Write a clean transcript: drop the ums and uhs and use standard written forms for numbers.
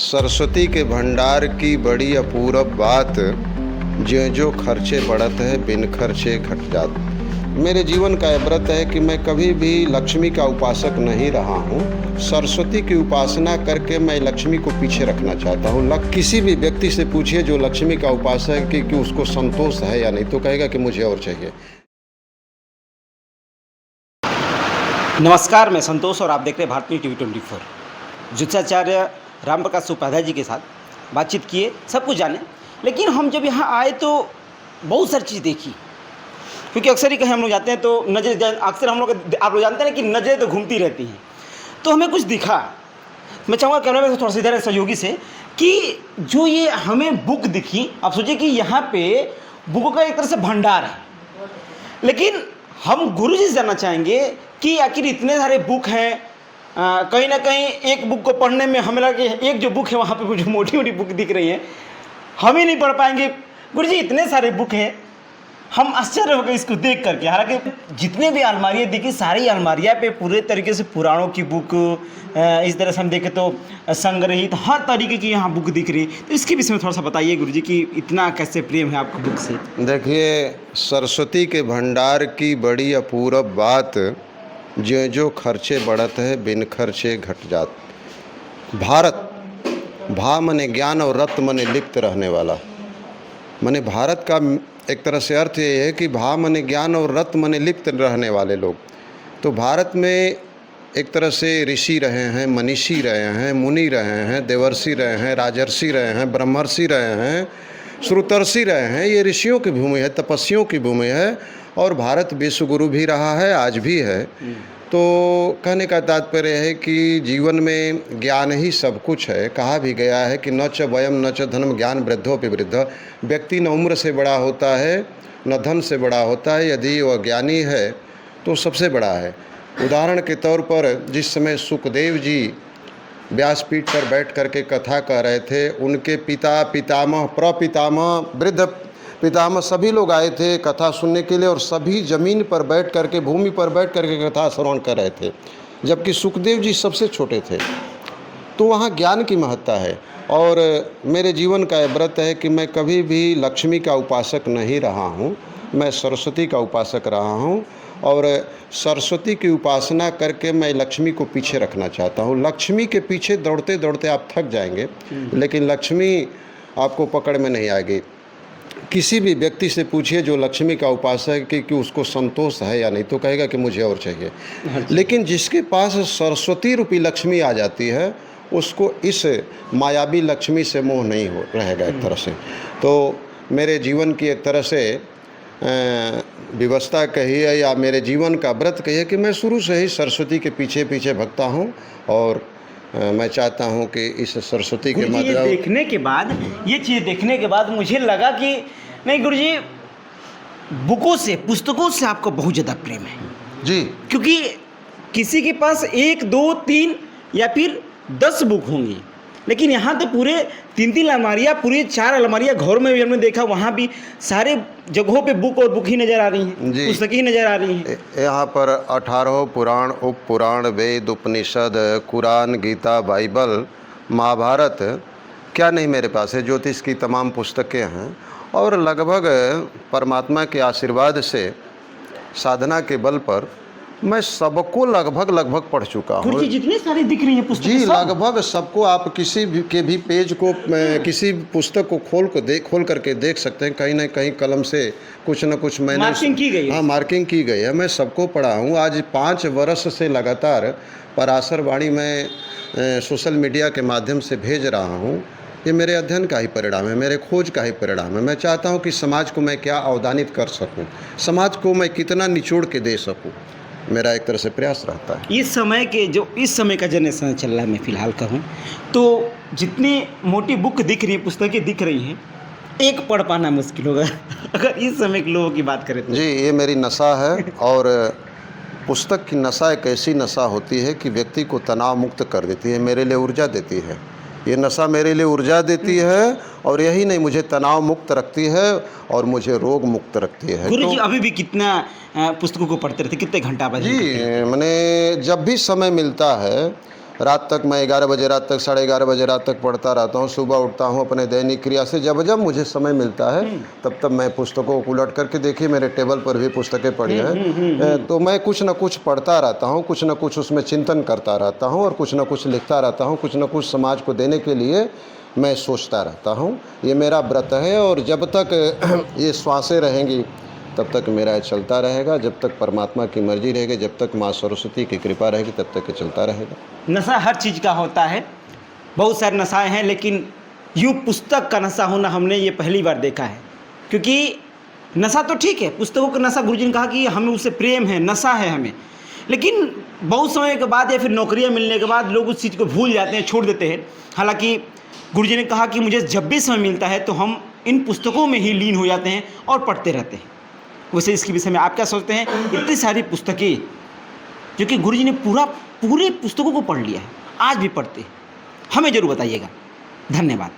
सरस्वती के भंडार की बड़ी अपूरब बात, ज्यों जो खर्चे बढ़त है बिन खर्चे घट जात। मेरे जीवन का यह व्रत है कि मैं कभी भी लक्ष्मी का उपासक नहीं रहा हूँ। सरस्वती की उपासना करके मैं लक्ष्मी को पीछे रखना चाहता हूँ। किसी भी व्यक्ति से पूछिए जो लक्ष्मी का उपासक है कि उसको संतोष है या नहीं, तो कहेगा कि मुझे और चाहिए। नमस्कार, मैं संतोष और आप देख रहे हैं भारतीय टीवी 24। ज्योतिषाचार्य राम प्रकाश उपाध्याय जी के साथ बातचीत किए, सब कुछ जाने। लेकिन हम जब यहाँ आए तो बहुत सारी चीज़ देखी, क्योंकि अक्सर ही कहीं हम लोग जाते हैं तो नज़र, अक्सर हम लोग, आप लोग जानते हैं कि नज़रें तो घूमती रहती हैं। तो हमें कुछ दिखा। मैं चाहूँगा कैमरा में थोड़ा सा इधर सहयोगी से कि जो ये हमें बुक दिखी, आप सोचिए कि यहाँ पे बुकों का एक तरह से भंडार है। लेकिन हम गुरु जी से जानना चाहेंगे कि आखिर इतने सारे बुक हैं, कहीं ना कहीं एक बुक को पढ़ने में हमें लगा कि एक जो बुक है वहाँ पे कुछ मोटी मोटी बुक दिख रही है, हम ही नहीं पढ़ पाएंगे। गुरु जी इतने सारे बुक हैं, हम आश्चर्य हो गए इसको देख करके। हालांकि जितने भी अलमारियाँ दिखी, सारी अलमारियाँ पे पूरे तरीके से पुराणों की बुक, इस तरह से हम देखें तो संग्रहित हर तरीके की यहाँ बुक दिख रही। तो इसके विषय में थोड़ा सा बताइए गुरु जी कि इतना कैसे प्रेम है आपको बुक से। देखिए, सरस्वती के भंडार की बड़ी अपूरब बात, ज्यों जो खर्चे बढ़त है बिन खर्चे घट जात। भारत, भा मने ज्ञान और रत मने लिप्त रहने वाला। मने भारत का एक तरह से अर्थ ये है कि भा मने ज्ञान और रत मने लिप्त रहने वाले लोग। तो भारत में एक तरह से ऋषि रहे हैं, मनीषी रहे हैं, मुनि रहे हैं, देवर्षि रहे हैं, राजर्षि रहे हैं, ब्रह्मर्षि रहे हैं, श्रुतर्षि रहे हैं। ये ऋषियों की भूमि है, तपस्वियों की भूमि है, और भारत विश्वगुरु भी रहा है, आज भी है। तो कहने का तात्पर्य है कि जीवन में ज्ञान ही सब कुछ है। कहा भी गया है कि न च वयम न च धनम ज्ञान वृद्धोपि वृद्ध। व्यक्ति न उम्र से बड़ा होता है न धन से बड़ा होता है, यदि वह ज्ञानी है तो सबसे बड़ा है। उदाहरण के तौर पर जिस समय सुखदेव जी व्यासपीठ पर बैठ करके कथा कह रहे थे, उनके पिता, पितामह, प्रपितामह, वृद्ध पितामह सभी लोग आए थे कथा सुनने के लिए, और सभी जमीन पर बैठ करके, भूमि पर बैठ करके कथा श्रवण कर रहे थे, जबकि सुखदेव जी सबसे छोटे थे। तो वहाँ ज्ञान की महत्ता है। और मेरे जीवन का यह व्रत है कि मैं कभी भी लक्ष्मी का उपासक नहीं रहा हूँ, मैं सरस्वती का उपासक रहा हूँ। और सरस्वती की उपासना करके मैं लक्ष्मी को पीछे रखना चाहता हूँ। लक्ष्मी के पीछे दौड़ते दौड़ते आप थक जाएंगे, लेकिन लक्ष्मी आपको पकड़ में नहीं आएगी। किसी भी व्यक्ति से पूछिए जो लक्ष्मी का उपासक है कि उसको संतोष है या नहीं, तो कहेगा कि मुझे और चाहिए। लेकिन जिसके पास सरस्वती रूपी लक्ष्मी आ जाती है, उसको इस मायावी लक्ष्मी से मोह नहीं हो रहेगा एक तरह से। तो मेरे जीवन की एक तरह से व्यवस्था कहिए या मेरे जीवन का व्रत कहिए कि मैं शुरू से ही सरस्वती के पीछे पीछे भगता हूँ। और मैं चाहता हूँ कि इस सरस्वती के ये देखने के बाद, ये चीज़ देखने के बाद मुझे लगा कि नहीं गुरुजी, बुकों से, पुस्तकों से आपको बहुत ज़्यादा प्रेम है जी। क्योंकि किसी के पास 1, 2, 3 या फिर 10 बुक होंगी, लेकिन यहाँ तो पूरे 3-3 अलमारियाँ, पूरी 4 अलमारियाँ। घर में भी हमने देखा, वहाँ भी सारे जगहों पे बुक और बुक ही नज़र आ रही हैं, पुस्तकें ही नज़र आ रही हैं। यहाँ पर 18 पुराण, उप पुराण, वेद, उपनिषद, कुरान, गीता, बाइबल, महाभारत, क्या नहीं मेरे पास है। ज्योतिष की तमाम पुस्तकें हैं, और लगभग परमात्मा के आशीर्वाद से, साधना के बल पर मैं सबको लगभग पढ़ चुका हूँ। जितनी सारी दिख रही है पुस्तकें, जी, लगभग सबको। आप किसी भी के भी पेज को, किसी पुस्तक को खोल करके देख सकते हैं। कहीं ना कहीं कलम से कुछ न कुछ मैंने मार्किंग की गई है। हाँ, मार्किंग की गई है। मैं सबको पढ़ा हूँ। आज 5 वर्ष से लगातार पराशर वाणी मैं सोशल मीडिया के माध्यम से भेज रहा हूँ। ये मेरे अध्ययन का ही परिणाम है, मेरे खोज का ही परिणाम है। मैं चाहता हूँ कि समाज को मैं क्या अवदानित कर सकूँ, समाज को मैं कितना निचोड़ के दे सकूँ, मेरा एक तरह से प्रयास रहता है। इस समय का जनरेशन चल रहा है, मैं फ़िलहाल कहूँ तो जितनी मोटी बुक दिख रही है, पुस्तकें दिख रही हैं, एक पढ़ पाना मुश्किल होगा अगर इस समय के लोगों की बात करें तो। जी, ये मेरी नशा है। और पुस्तक की नशा एक ऐसी नशा होती है कि व्यक्ति को तनाव मुक्त कर देती है, मेरे लिए ऊर्जा देती है। ये नशा मेरे लिए ऊर्जा देती है, और यही नहीं, मुझे तनाव मुक्त रखती है और मुझे रोग मुक्त रखती है। गुरु जी अभी भी कितना पुस्तकों को पढ़ते रहते, कितने घंटा? जी, मैंने जब भी समय मिलता है रात तक मैं 11 बजे रात तक 11:30 बजे रात तक पढ़ता रहता हूँ। सुबह उठता हूँ अपने दैनिक क्रिया से, जब जब मुझे समय मिलता है तब तब मैं पुस्तकों को उलट करके, देखिए मेरे टेबल पर भी पुस्तकें पड़ी हैं, तो मैं कुछ न कुछ पढ़ता रहता हूँ, कुछ न कुछ उसमें चिंतन करता रहता हूँ और कुछ न कुछ लिखता रहता हूँ, कुछ न कुछ समाज को देने के लिए मैं सोचता रहता हूँ। ये मेरा व्रत है और जब तक ये श्वासें रहेंगी तब तक मेरा ये चलता रहेगा, जब तक परमात्मा की मर्जी रहेगी, जब तक माँ सरस्वती की कृपा रहेगी तब तक ये चलता रहेगा। नशा हर चीज़ का होता है, बहुत सारे नशाएं हैं, लेकिन यूँ पुस्तक का नशा होना हमने ये पहली बार देखा है। क्योंकि नशा तो ठीक है, पुस्तकों का नशा, गुरुजी ने कहा कि हमें उससे प्रेम है, नशा है हमें, लेकिन बहुत समय के बाद या फिर नौकरियां मिलने के बाद लोग उस चीज़ को भूल जाते हैं, छोड़ देते हैं। हालांकि गुरुजी ने कहा कि मुझे जब भी समय मिलता है तो हम इन पुस्तकों में ही लीन हो जाते हैं और पढ़ते रहते हैं। वैसे इसके विषय में आप क्या सोचते हैं? इतनी सारी पुस्तकें जो कि गुरुजी ने पूरे पुस्तकों को पढ़ लिया है, आज भी पढ़ते हैं, हमें ज़रूर बताइएगा। धन्यवाद।